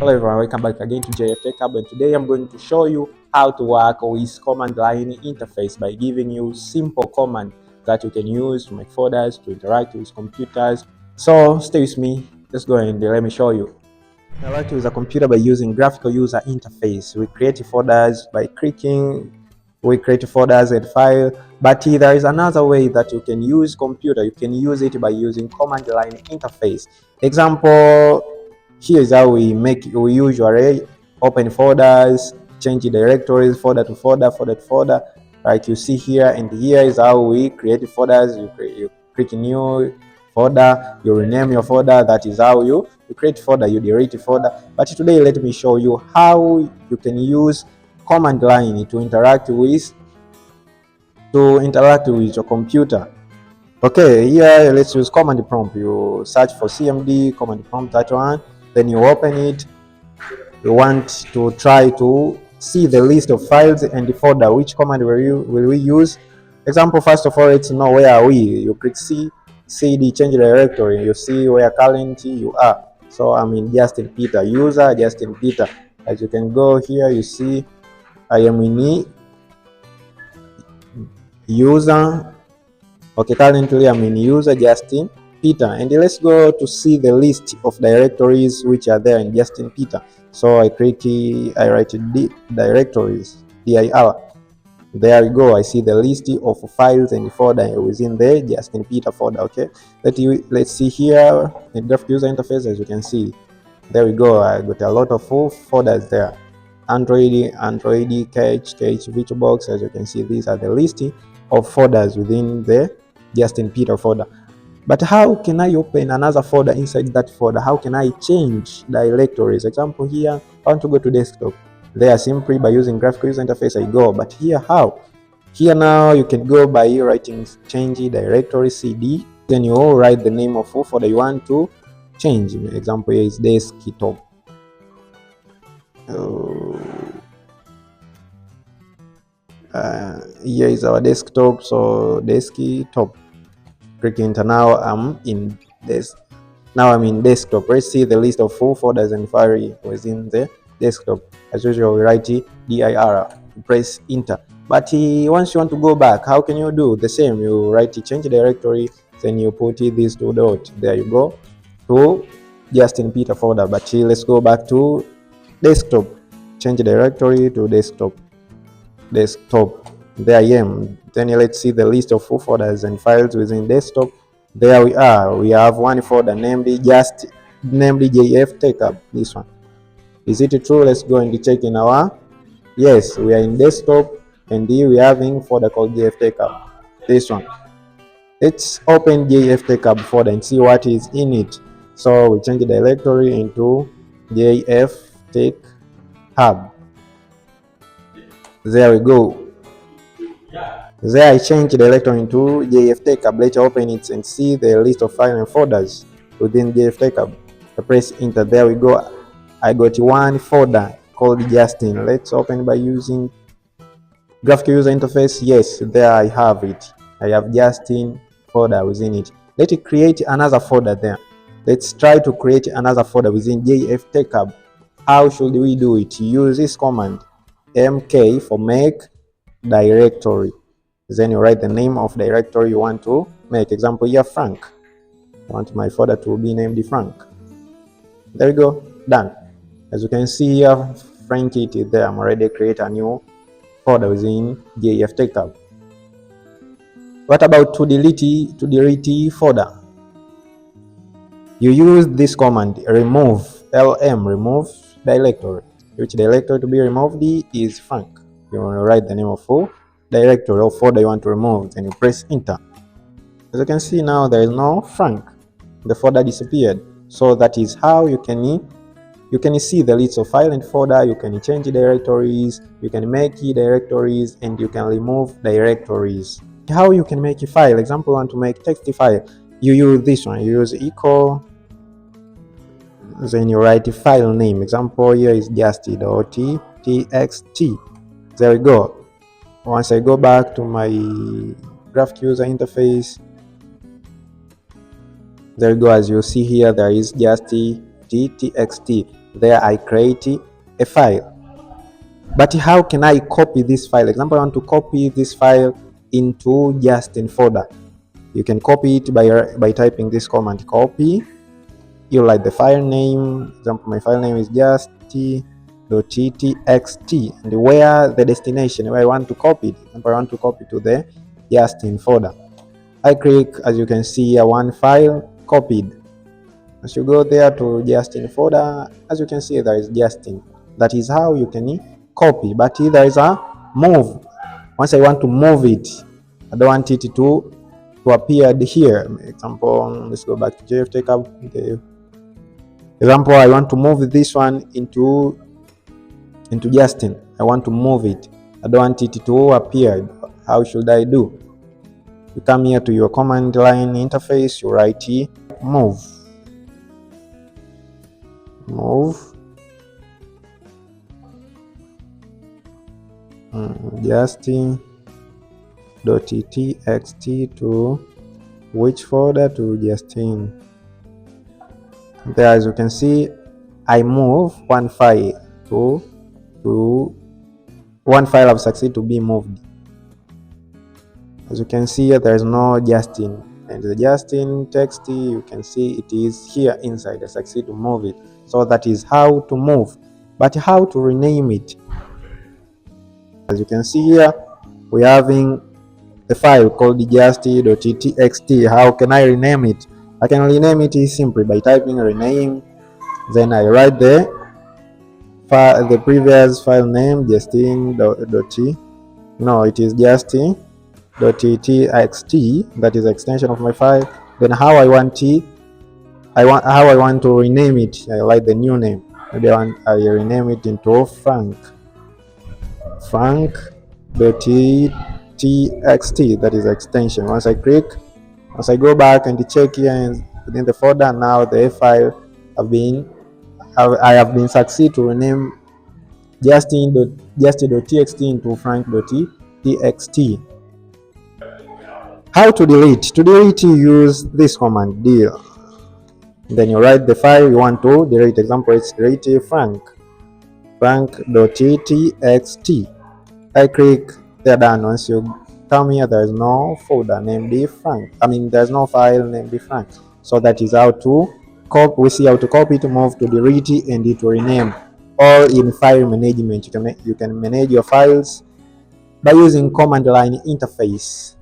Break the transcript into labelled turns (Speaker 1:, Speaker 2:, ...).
Speaker 1: Hello everyone, welcome back again to JFTech Hub, and today I'm going to show you how to work with command line interface by giving you simple commands that you can use to make folders, to interact with computers. So stay with me, let's go and let me show you. Interact with a computer by using graphical user interface. We create folders by clicking, we create folders and file, but there is another way that you can use computer. You can use it by using command line interface. Example, here is how we usually open folders, change directories, folder to folder, folder to folder, like you see here. And here is how we create folders. You click new folder, you rename your folder. That is how you create folder, you delete folder. But today let me show you how you can use command line to interact with your computer. Okay, here let's use command prompt. You search for CMD command prompt, that one, then you open it. You want to try to see the list of files and the folder. Which command will we use? Example, first of all, let's know where are we. You click cd change directory, you see where currently you are. So I'm in Justin Peter, user Justin Peter. As you can go here, you see I am in user. Okay, currently I'm in user Justin Peter, and let's go to see the list of directories which are there in Justin Peter. So I write directories, dir. There we go. I see the list of files and folder within the Justin Peter folder. Okay, let's see here in graphic user interface. As you can see, there we go. I got a lot of folders there. Android, Cache, VirtualBox. As you can see, these are the list of folders within the Justin Peter folder. But how can I open another folder inside that folder? How can I change directories? Example here, I want to go to desktop. There, simply by using graphical user interface, I go. But here, how? Here now you can go by writing change directory cd. Then you write the name of folder you want to change. Example here is desktop. Here is our desktop. So desktop. Click enter. Now I'm in desktop. Let's see the list of full folders and files within the desktop. As usual, we write dir, press enter. But once you want to go back, how can you do the same? You write change directory, then you put these two dots. There you go to Justin Peter folder. But let's go back to desktop. Change directory to desktop. There I am. Then let's see the list of full folders and files within desktop. There we are. We have one folder named JFTech. This one. Is it true? Let's go and check in our. Yes, we are in desktop, and here we are having folder called JFTech. This one. Let's open JFTech folder and see what is in it. So we change the directory into JFTech Hub. There we go. There I change the directory into JFTech Hub. Let's open it and see the list of files and folders within JFTech Hub. I press enter. There we go. I got one folder called Justin. Let's open by using graphical user interface. Yes, there I have it. I have Justin folder within it. Let's create another folder there. Let's try to create another folder within JFTech Hub. How should we do it? Use this command mk for make directory. Then you write the name of directory you want to make. Example here, Frank. I want my folder to be named Frank. There we go. Done. As you can see here, Frank it is there. I'm already create a new folder within JFTech Hub. What about to delete folder? You use this command remove remove directory. Which directory to be removed is Frank. You want to write the name of full directory or folder you want to remove, then you press enter. As you can see now, there is no Frank. The folder disappeared. So that is how you can see the list of file and folder. You can change directories, you can make directories, and you can remove directories. How you can make a file? Example, you want to make text file. You use this one. You use equal, then you write a file name. Example here is just.txt. There we go. Once I go back to my graphic user interface, there we go. As you see here, there is just txt. There I create a file. But how can I copy this file? Example, I want to copy this file into Justin folder. You can copy it by typing this command, copy. You write the file name. Example, my file name is just.txt, and where the destination, where I want to copy it. Example, I want to copy to the Justin folder. I click, as you can see here, one file copied. As you go there to Justin folder, as you can see, there is Justin. That is how you can copy, but there is a move. Once I want to move it, I don't want it to appear here. Example, let's go back to GFT Cab. Okay. Example, I want to move this one into Justin. I want to move it. I don't want it to appear. How should I do? You come here to your command line interface, you write move. Justin.txt to which folder? To Justin. There, as you can see, I move one file to one file have succeeded to be moved. As you can see here, there is no Justin, and the Justin text, you can see it is here inside. I succeed to move it. So that is how to move. But how to rename it? As you can see here, we are having the file called just.txt. How can I rename it? I can rename it simply by typing rename, then I write the previous file name, justin.t. No, it is justin.txt. That is the extension of my file. Then how I want to rename it. I write the new name. Maybe I rename it into frank.txt. That is the extension. Once I go back and check here and within the folder, now the file I have been succeed to rename justin.txt into frank.txt. How to delete? To delete, you use this command, del. Then you write the file you want to delete. Example, it's delete frank.txt. I click, they're done. Once you come here, there is no folder named frank. There's no file named frank. So that is how to copy. We see how to copy, to move, to delete, and to rename. All in file management. You can manage your files by using command line interface.